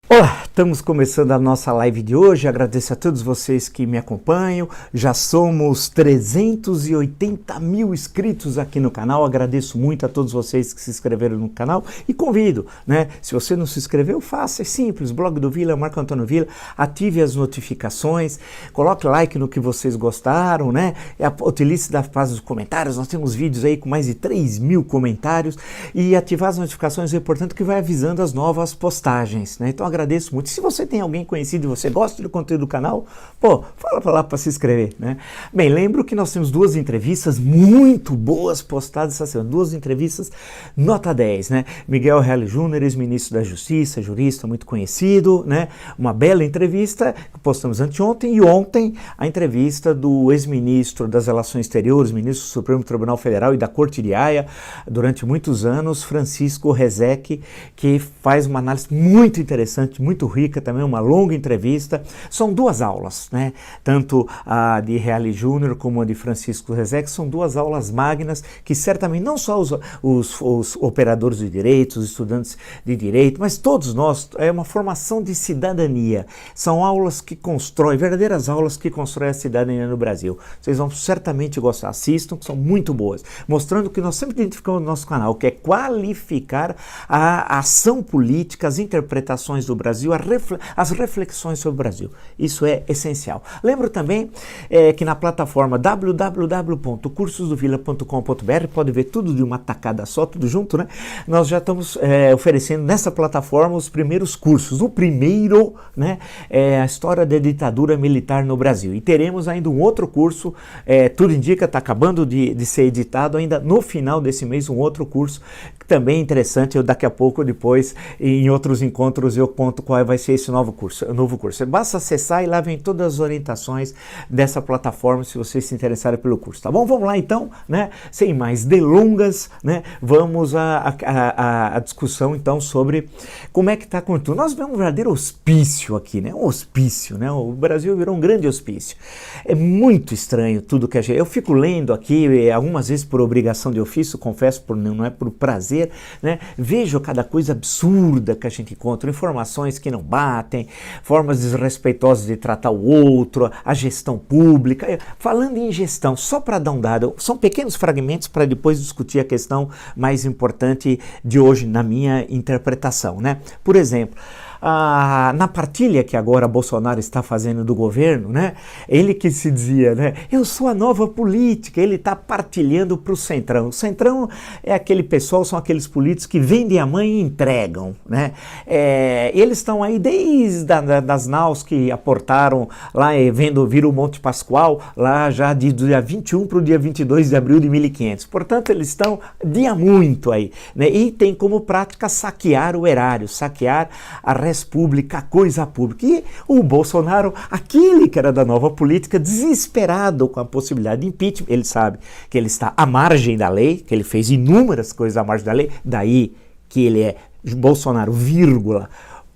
Olá, estamos começando a nossa live de hoje. Agradeço a todos vocês que me acompanham. Já somos 380 mil inscritos aqui no canal. Agradeço muito a todos vocês que se inscreveram no canal e convido, né? Se você não se inscreveu, faça, é simples. Blog do Vila, Marco Antônio Vila, ative as notificações, coloque like no que vocês gostaram, né? Utilize da fase dos comentários. Nós temos vídeos aí com mais de 3 mil comentários e ativar as notificações é importante, que vai avisando as novas postagens, né? Então agradeço muito. Se você tem alguém conhecido e você gosta do conteúdo do canal, fala pra lá para se inscrever, né? Bem, lembro que nós temos duas entrevistas muito boas postadas essa semana, duas entrevistas nota 10, né? Miguel Reale Júnior, ex-ministro da Justiça, jurista muito conhecido, né? Uma bela entrevista que postamos anteontem, e ontem a entrevista do ex-ministro das Relações Exteriores, ministro do Supremo Tribunal Federal e da Corte de Haia durante muitos anos, Francisco Rezec, que faz uma análise muito interessante, muito rica também, uma longa entrevista. São duas aulas, né? Tanto a de Reale Júnior como a de Francisco Rezec são duas aulas magnas que certamente não só os operadores de direito, os estudantes de direito, mas todos nós, é uma formação de cidadania. São aulas que constroem, verdadeiras aulas que constroem a cidadania no Brasil. Vocês vão certamente gostar, assistam, que são muito boas, mostrando o que nós sempre identificamos no nosso canal, que é qualificar a ação política, as interpretações do Brasil, as reflexões sobre o Brasil. Isso é essencial. Lembro também que na plataforma www.cursosdovila.com.br pode ver tudo de uma tacada só, tudo junto, né? Nós já estamos oferecendo nessa plataforma os primeiros cursos. O primeiro, né, é a história da ditadura militar no Brasil. E teremos ainda um outro curso, tudo indica, está acabando de ser editado ainda no final desse mês, um outro curso que também é interessante. Eu daqui a pouco, depois, em outros encontros, eu conto qual vai ser esse novo curso. Basta acessar e lá vem todas as orientações dessa plataforma, se vocês se interessarem pelo curso, tá bom? Vamos lá então, né? Sem mais delongas, né? Vamos à discussão então sobre como é que está com tudo. Nós vemos um verdadeiro hospício aqui, né? Um hospício, né? O Brasil virou um grande hospício. É muito estranho tudo que a gente... Eu fico lendo aqui, algumas vezes por obrigação de ofício, confesso, não é por prazer, né? Vejo cada coisa absurda que a gente encontra, informações que não batem, formas desrespeitosas de tratar o outro, a gestão pública. Falando em gestão, só para dar um dado, são pequenos fragmentos para depois discutir a questão mais importante de hoje, na minha interpretação, né? Por exemplo, na partilha que agora Bolsonaro está fazendo do governo, né? Ele que se dizia, né? Eu sou a nova política, ele está partilhando para o Centrão. O Centrão é aquele pessoal, são aqueles políticos que vendem a mãe e entregam, né? Eles estão aí desde das naus que aportaram lá, viram o Monte Pascoal, lá já de dia 21 para o dia 22 de abril de 1500. Portanto, eles estão dia muito aí, né? E tem como prática saquear o erário, saquear a res pública, a coisa pública. E o Bolsonaro, aquele que era da nova política, desesperado com a possibilidade de impeachment, ele sabe que ele está à margem da lei, que ele fez inúmeras coisas à margem da lei, daí que ele é Bolsonaro, vírgula,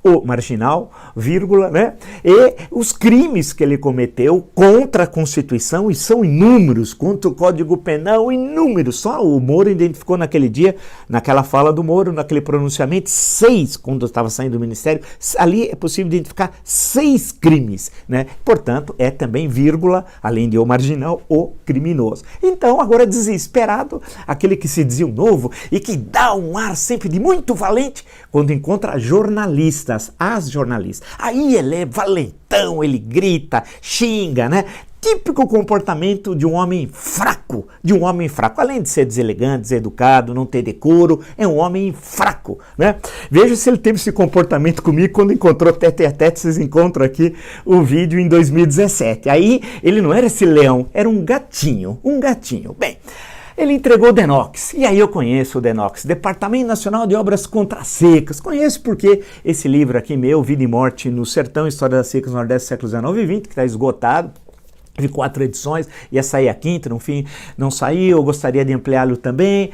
o marginal, vírgula, né? E os crimes que ele cometeu contra a Constituição, e são inúmeros, contra o Código Penal, inúmeros. Só o Moro identificou naquele dia, naquela fala do Moro, naquele pronunciamento, 6, quando estava saindo do Ministério, ali é possível identificar 6 crimes, né? Portanto, é também, vírgula, além de o marginal, o criminoso. Então, agora desesperado, aquele que se dizia o novo e que dá um ar sempre de muito valente quando encontra jornalistas, as jornalistas. Aí ele é valentão, ele grita, xinga, né? Típico comportamento de um homem fraco, além de ser deselegante, deseducado, não ter decoro, é um homem fraco, né? Veja se ele teve esse comportamento comigo quando encontrou tete a tete. Vocês encontram aqui o vídeo em 2017. Aí ele não era esse leão, era um gatinho. Bem, ele entregou o DENOX, e aí eu conheço o DENOX, Departamento Nacional de Obras Contra Secas. Conheço porque esse livro aqui meu, Vida e Morte no Sertão, História das Secas no Nordeste, século XIX e XX, que está esgotado, teve 4 edições, ia sair a quinta, no fim não saiu, eu gostaria de ampliá-lo também.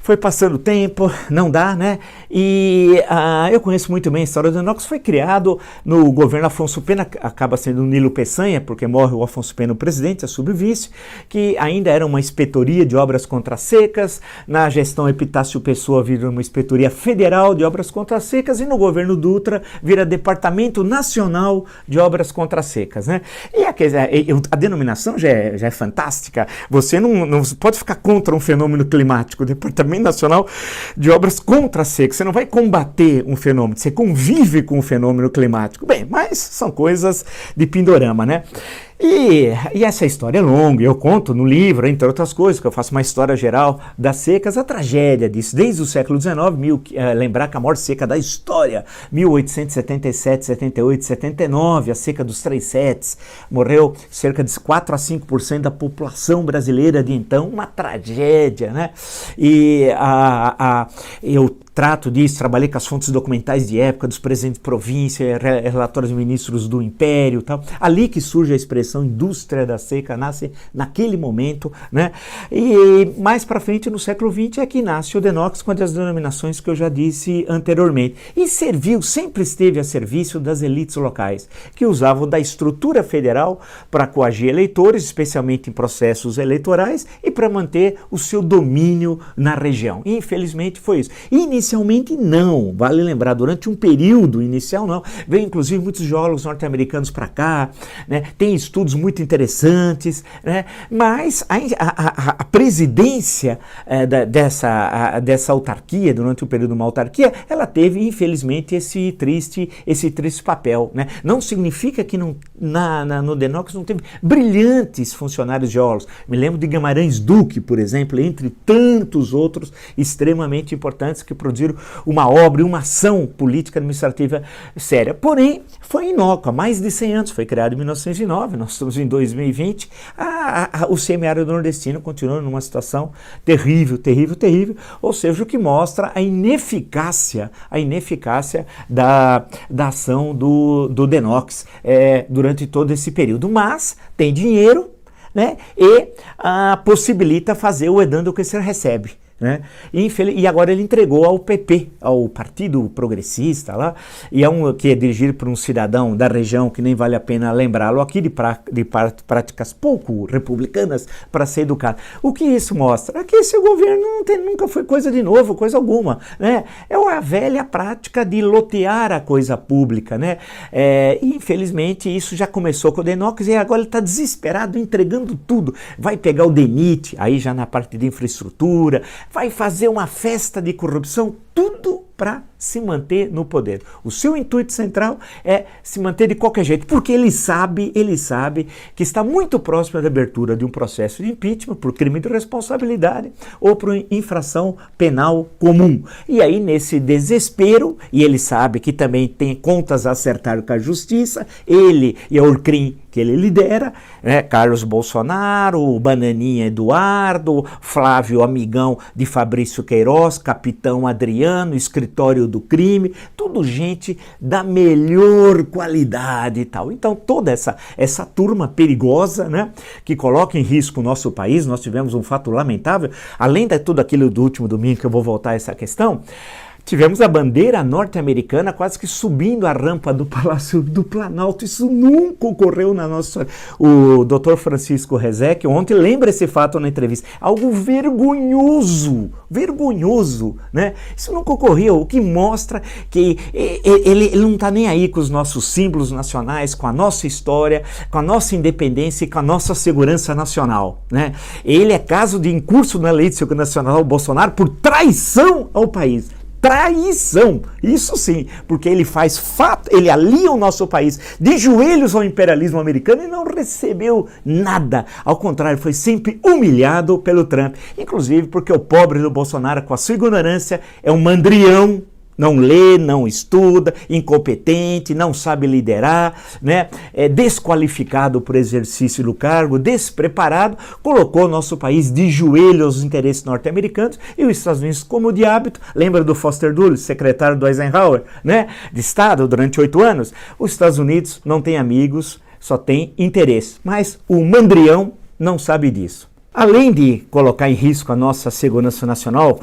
Foi passando o tempo, não dá, né? E eu conheço muito bem a história do Denox. Foi criado no governo Afonso Pena, acaba sendo o Nilo Peçanha, porque morre o Afonso Pena, o presidente, assume o vice, que ainda era uma inspetoria de obras contra secas. Na gestão Epitácio Pessoa vira uma inspetoria federal de obras contra secas, e no governo Dutra vira Departamento Nacional de Obras contra secas, né? E a denominação já é fantástica. Você não pode ficar contra um fenômeno climático. O Departamento Nacional de Obras contra a seca. Você não vai combater um fenômeno, você convive com o fenômeno climático. Bem, mas são coisas de Pindorama, né? E essa história é longa, eu conto no livro, entre outras coisas, que eu faço uma história geral das secas, a tragédia disso, desde o século XIX, lembrar que a maior seca da história, 1877, 78, 79, a seca dos 3 setes, morreu cerca de 4 a 5% da população brasileira de então, uma tragédia, né? E eu trato disso, trabalhei com as fontes documentais de época, dos presidentes de província, relatórios de ministros do Império e tal. Ali que surge a expressão indústria da seca, nasce naquele momento, né? E mais para frente, no século XX, é que nasce o Denox com as denominações que eu já disse anteriormente. E sempre esteve a serviço das elites locais, que usavam da estrutura federal para coagir eleitores, especialmente em processos eleitorais, e para manter o seu domínio na região. E, infelizmente foi isso. Inicialmente não, vale lembrar, durante um período inicial não, veio inclusive muitos geólogos norte-americanos para cá, né? Tem estudos muito interessantes, né? Mas a presidência dessa autarquia, durante o período de uma autarquia, ela teve infelizmente esse triste papel, né? Não significa que no Denox não teve brilhantes funcionários geólogos. Me lembro de Guimarães Duque, por exemplo, entre tantos outros extremamente importantes que produziram uma obra e uma ação política administrativa séria. Porém, foi inócua, há mais de 100 anos, foi criado em 1909, nós estamos em 2020, o semiárido nordestino continua numa situação terrível, ou seja, o que mostra a ineficácia da ação do Denox durante todo esse período. Mas tem dinheiro, né, e possibilita fazer o edando que você recebe. Né? E agora ele entregou ao PP, ao Partido Progressista lá, e que é dirigido por um cidadão da região que nem vale a pena lembrá-lo aqui, de práticas pouco republicanas, para ser educado. O que isso mostra? É que esse governo nunca foi coisa de novo, coisa alguma, né? É a velha prática de lotear a coisa pública, né? E infelizmente isso já começou com o Denox, e agora ele está desesperado entregando tudo. Vai pegar o DENIT, aí já na parte de infraestrutura, vai fazer uma festa de corrupção, tudo para se manter no poder. O seu intuito central é se manter de qualquer jeito, porque ele sabe que está muito próximo da abertura de um processo de impeachment por crime de responsabilidade ou por infração penal comum. E aí, nesse desespero, e ele sabe que também tem contas a acertar com a justiça, ele e a Orcrim, que ele lidera, né, Carlos Bolsonaro, Bananinha Eduardo, Flávio Amigão de Fabrício Queiroz, Capitão Adriano, Escritório do Crime, tudo gente da melhor qualidade e tal. Então toda essa turma perigosa, né, que coloca em risco o nosso país. Nós tivemos um fato lamentável, além de tudo aquilo do último domingo, que eu vou voltar a essa questão. Tivemos a bandeira norte-americana quase que subindo a rampa do Palácio do Planalto. Isso nunca ocorreu na nossa história. O Dr. Francisco Rezec ontem lembra esse fato na entrevista. Algo vergonhoso, né? Isso nunca ocorreu, o que mostra que ele não está nem aí com os nossos símbolos nacionais, com a nossa história, com a nossa independência e com a nossa segurança nacional, né? Ele é caso de incurso na Lei de Segurança Nacional Bolsonaro por traição ao país. Traição, isso sim, porque ele alia o nosso país de joelhos ao imperialismo americano e não recebeu nada. Ao contrário, foi sempre humilhado pelo Trump, inclusive porque o pobre do Bolsonaro, com a sua ignorância, é um mandrião. Não lê, não estuda, incompetente, não sabe liderar, né? É desqualificado por exercício do cargo, despreparado, colocou o nosso país de joelho aos interesses norte-americanos e os Estados Unidos, como de hábito, lembra do Foster Dulles, secretário do Eisenhower, né? De Estado durante 8 anos? Os Estados Unidos não tem amigos, só tem interesse, mas o mandrião não sabe disso. além de colocar em risco a nossa segurança nacional,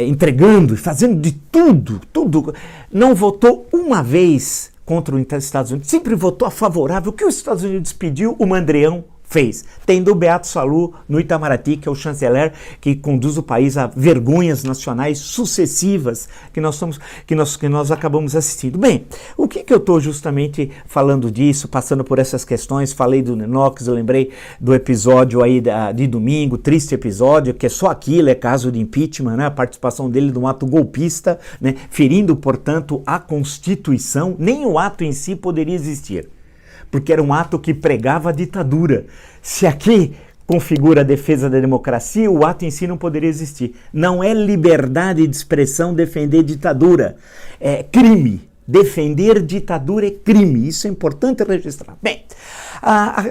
entregando e fazendo de tudo, não votou uma vez contra os Estados Unidos, sempre votou a favorável. O que os Estados Unidos pediu, o Mandrião fez. Tendo o Beato Salu no Itamaraty, que é o chanceler que conduz o país a vergonhas nacionais sucessivas que nós acabamos assistindo. Bem, o que eu estou justamente falando disso, passando por essas questões? Falei do Nenox, eu lembrei do episódio aí de domingo, triste episódio, que é só aquilo, é caso de impeachment, né? A participação dele num ato golpista, né? Ferindo, portanto, a Constituição. Nem o ato em si poderia existir, porque era um ato que pregava a ditadura. Se aqui configura a defesa da democracia, o ato em si não poderia existir. Não é liberdade de expressão defender ditadura, é crime. Defender ditadura é crime, isso é importante registrar. Bem,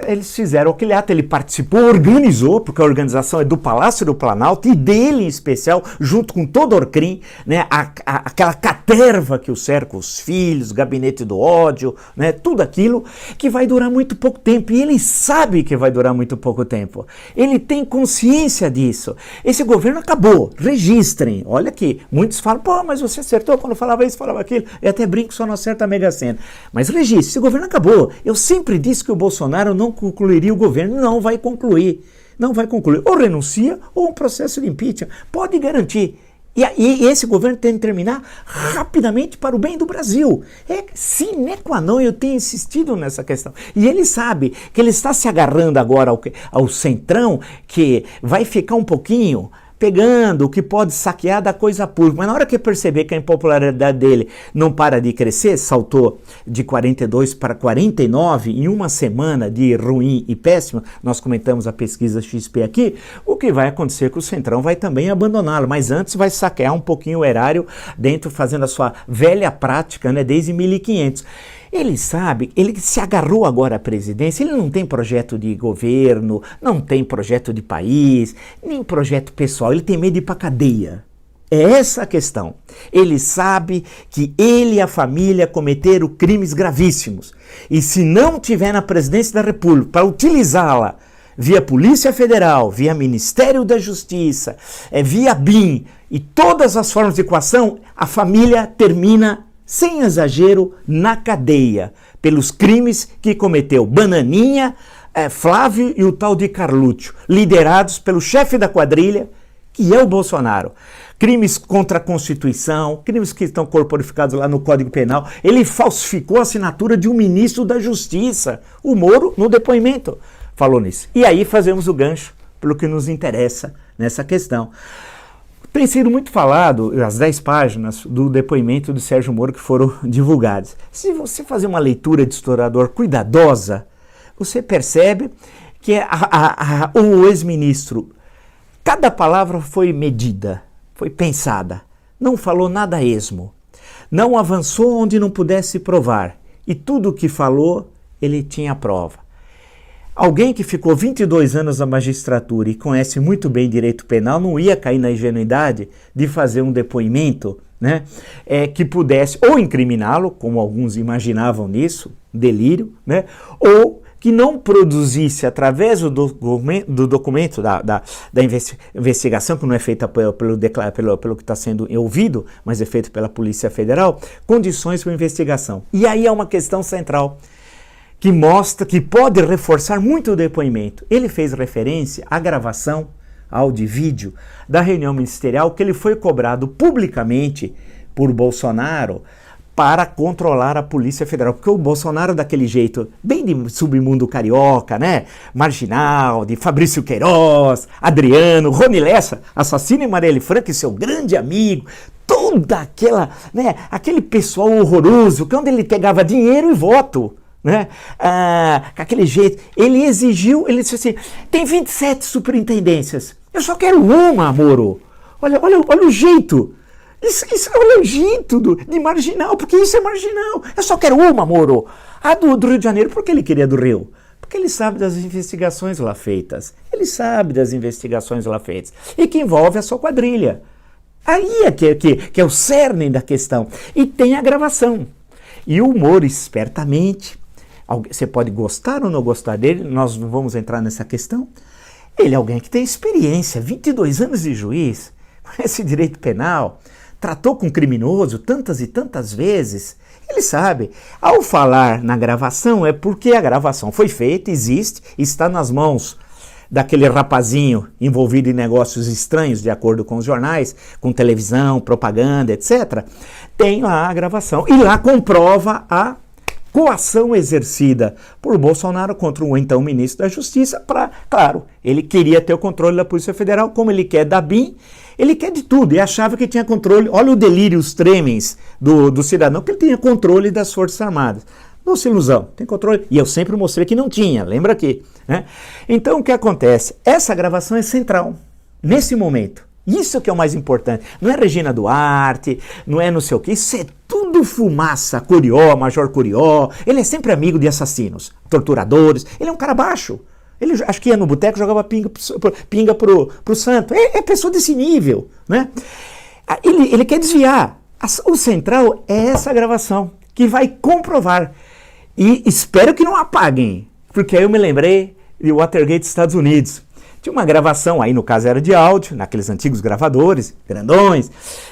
eles fizeram aquele ato, ele participou, organizou, porque a organização é do Palácio do Planalto e dele em especial, junto com todo o Orcrim, né, aquela caterva que o cerca, os filhos, o gabinete do ódio, né, tudo aquilo que vai durar muito pouco tempo, e ele sabe que vai durar muito pouco tempo. Ele tem consciência disso. Esse governo acabou, registrem. Olha aqui, muitos falam, pô, mas você acertou quando falava isso, falava aquilo, e até brinco, só não acerta a Mega Sena. Mas registre, esse governo acabou. Eu sempre disse que o Bolsonaro não concluiria o governo, não vai concluir. Não vai concluir. Ou renuncia, ou um processo de impeachment. Pode garantir. E esse governo tem que terminar rapidamente para o bem do Brasil. É sine qua non, eu tenho insistido nessa questão. E ele sabe que ele está se agarrando agora ao centrão, que vai ficar um pouquinho pegando o que pode saquear da coisa pública. Mas na hora que perceber que a impopularidade dele não para de crescer, saltou de 42 para 49 em uma semana de ruim e péssima, nós comentamos a pesquisa XP aqui, o que vai acontecer é que o Centrão vai também abandoná-lo, mas antes vai saquear um pouquinho o erário dentro, fazendo a sua velha prática, né, desde 1500. Ele sabe, ele se agarrou agora à presidência, ele não tem projeto de governo, não tem projeto de país, nem projeto pessoal, ele tem medo de ir para a cadeia. É essa a questão. Ele sabe que ele e a família cometeram crimes gravíssimos. E se não tiver na presidência da República para utilizá-la via Polícia Federal, via Ministério da Justiça, via BIM e todas as formas de coação, a família termina sem exagero, na cadeia, pelos crimes que cometeu Bananinha, Flávio e o tal de Carluccio, liderados pelo chefe da quadrilha, que é o Bolsonaro. Crimes contra a Constituição, crimes que estão corporificados lá no Código Penal. Ele falsificou a assinatura de um ministro da Justiça, o Moro, no depoimento, falou nisso. E aí fazemos o gancho pelo que nos interessa nessa questão. Tem sido muito falado, as 10 páginas do depoimento do Sérgio Moro que foram divulgadas. Se você fazer uma leitura de historiador cuidadosa, você percebe que o ex-ministro, cada palavra foi medida, foi pensada, não falou nada a esmo, não avançou onde não pudesse provar, e tudo o que falou, ele tinha prova. Alguém que ficou 22 anos na magistratura e conhece muito bem direito penal não ia cair na ingenuidade de fazer um depoimento, né, que pudesse ou incriminá-lo, como alguns imaginavam nisso, delírio, né, ou que não produzisse através do documento da investigação, que não é feita pelo que está sendo ouvido, mas é feito pela Polícia Federal, condições para investigação. E aí é uma questão central, que mostra, que pode reforçar muito o depoimento. Ele fez referência à gravação, áudio e vídeo, da reunião ministerial que ele foi cobrado publicamente por Bolsonaro para controlar a Polícia Federal. Porque o Bolsonaro, daquele jeito, bem de submundo carioca, né? Marginal, de Fabrício Queiroz, Adriano, Rony Lessa, assassino e Marielle Franco, e seu grande amigo, toda aquela, né? Aquele pessoal horroroso, que onde ele pegava dinheiro e voto, né? Com aquele jeito, ele exigiu, ele disse assim, tem 27 superintendências, eu só quero uma, Moro. Olha o jeito, olha o jeito de marginal, porque isso é marginal, eu só quero uma, Moro. A do Rio de Janeiro, por que ele queria do Rio? Porque ele sabe das investigações lá feitas, e que envolve a sua quadrilha. Aí é que é o cerne da questão, e tem a gravação. E o Moro, espertamente, você pode gostar ou não gostar dele, nós não vamos entrar nessa questão, Ele é alguém que tem experiência, 22 anos de juiz, conhece direito penal, tratou com criminoso tantas e tantas vezes. Ele sabe. Ao falar na gravação é porque a gravação foi feita, existe, está nas mãos daquele rapazinho envolvido em negócios estranhos, de acordo com os jornais, com televisão, propaganda, etc. Tem lá a gravação e lá comprova a coação exercida por Bolsonaro contra o então ministro da Justiça para, claro, ele queria ter o controle da Polícia Federal, como ele quer da BIM, ele quer de tudo e achava que tinha controle. Olha o delírio, os tremens do cidadão, que ele tinha controle das Forças Armadas. Nossa ilusão, tem controle. E eu sempre mostrei que não tinha, lembra aqui, né? Então o que acontece? Essa gravação é central, nesse momento. Isso que é o mais importante. Não é Regina Duarte, não é não sei o que, isso é tudo fumaça. Curió, Major Curió, ele é sempre amigo de assassinos, torturadores, ele é um cara baixo. Ele acho que ia no boteco, jogava pinga pro santo. É pessoa desse nível, né? Ele quer desviar. O central é essa gravação, que vai comprovar. E espero que não apaguem, porque aí eu me lembrei de Watergate, Estados Unidos. Tinha uma gravação, aí no caso era de áudio, naqueles antigos gravadores, grandões.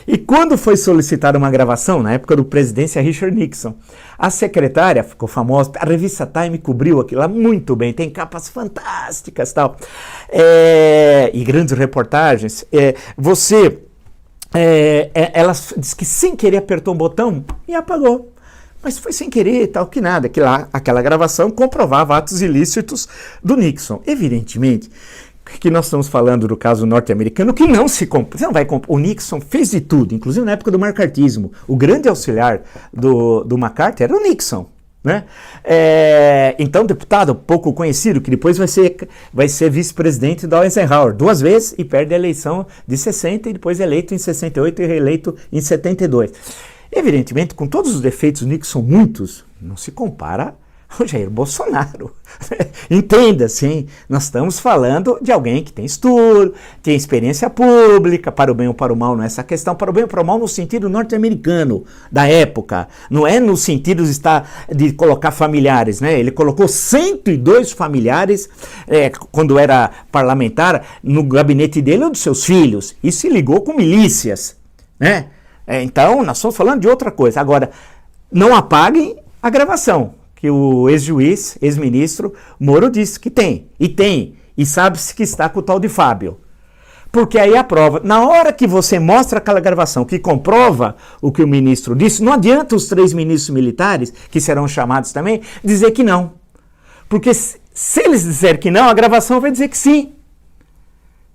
E quando foi solicitada uma gravação, na época do presidência Richard Nixon, a secretária, ficou famosa, a revista Time cobriu aquilo lá muito bem, tem capas fantásticas e tal, e grandes reportagens. Ela disse que sem querer apertou um botão e apagou. Mas foi sem querer, tal que nada, que lá aquela gravação comprovava atos ilícitos do Nixon. Evidentemente que nós estamos falando do caso norte-americano, que não se vai o Nixon fez de tudo, inclusive na época do macartismo. O grande auxiliar do McCarthy era o Nixon, né? Então, deputado pouco conhecido, que depois vai ser vice-presidente da Eisenhower 2 vezes e perde a eleição de 60 e depois eleito em 68 e reeleito em 72. Evidentemente, com todos os defeitos, Nixon muitos, não se compara ao Jair Bolsonaro. Entenda, sim, nós estamos falando de alguém que tem estudo, tem experiência pública, para o bem ou para o mal, não é essa questão, para o bem ou para o mal no sentido norte-americano da época, não é no sentido de colocar familiares, né? Ele colocou 102 familiares quando era parlamentar no gabinete dele ou dos seus filhos, e se ligou com milícias, né? Então, nós estamos falando de outra coisa. Agora, não apaguem a gravação, que o ex-juiz, ex-ministro Moro disse que tem, e sabe-se que está com o tal de Fábio. Porque aí a prova, na hora que você mostra aquela gravação que comprova o que o ministro disse, não adianta os 3 ministros militares, que serão chamados também, dizer que não. Porque se eles disserem que não, a gravação vai dizer que sim,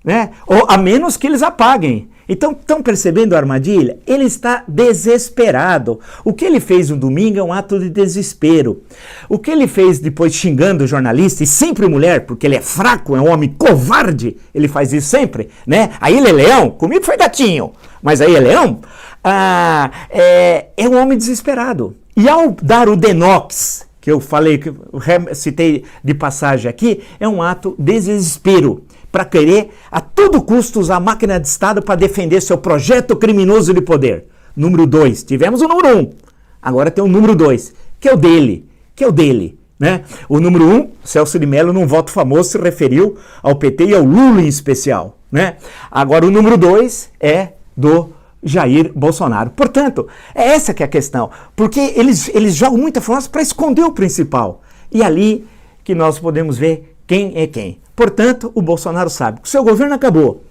né? Ou a menos que eles apaguem. Então, estão percebendo a armadilha? Ele está desesperado. O que ele fez no domingo é um ato de desespero. O que ele fez depois xingando o jornalista, e sempre mulher, porque ele é fraco, é um homem covarde, ele faz isso sempre, né? Aí ele é leão, comigo foi gatinho, mas aí é leão. É um homem desesperado. E ao dar o Denox, que eu falei, que eu citei de passagem aqui, é um ato de desespero, para querer a todo custo usar a máquina de Estado para defender seu projeto criminoso de poder. Número 2. Tivemos o número 1. Agora tem o número 2, que é o dele. Né? O número 1, Celso de Mello, num voto famoso, se referiu ao PT e ao Lula em especial. Né? Agora o número 2 é do Jair Bolsonaro. Portanto, é essa que é a questão. Porque eles jogam muita força para esconder o principal. E ali que nós podemos ver quem é quem. Portanto, o Bolsonaro sabe que o seu governo acabou.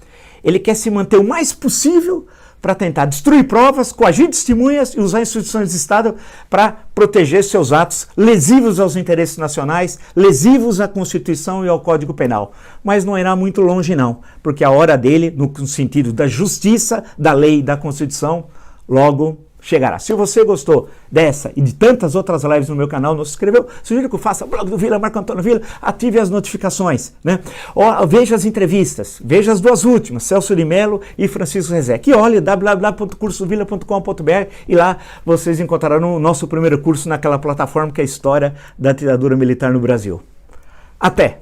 Ele quer se manter o mais possível para tentar destruir provas, coagir testemunhas e usar instituições de Estado para proteger seus atos lesivos aos interesses nacionais, lesivos à Constituição e ao Código Penal. Mas não irá muito longe não, porque a hora dele, no sentido da justiça, da lei e da Constituição, logo chegará. Se você gostou dessa e de tantas outras lives no meu canal, não se inscreveu, sugiro que faça o blog do Vila, Marco Antônio Vila, ative as notificações, né? Veja as entrevistas, veja as 2 últimas, Celso de Mello e Francisco Rezec. E olhe www.cursovila.com.br e lá vocês encontrarão o nosso primeiro curso naquela plataforma que é a História da Ditadura Militar no Brasil. Até!